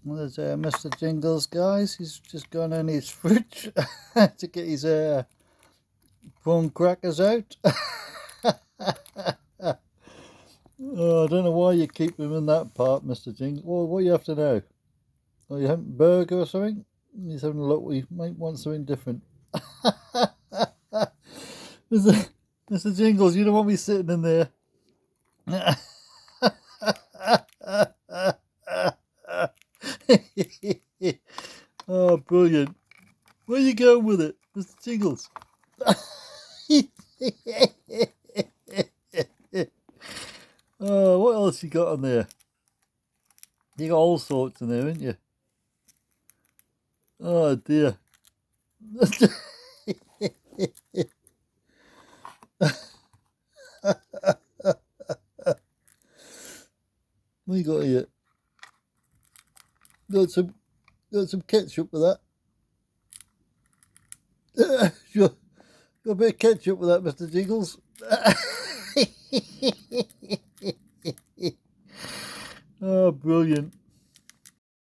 Well, there's Mr. Jingles, guys. He's just gone in his fridge to get his prawn crackers out. Oh, I don't know why you keep him in that part, Mr. Jingles. Well, what do you have to know? Oh, you having a burger or something? He's having a look. We might want something different. Mr. Jingles, you don't want me sitting in there. Oh, brilliant. Where are you going with it, Mr. Jingles? Oh, what else you got on there? You got all sorts in there, haven't you? Oh dear. What you got here? Got some ketchup with that. Sure. Got a bit of ketchup with that, Mr. Jingles. Oh, brilliant.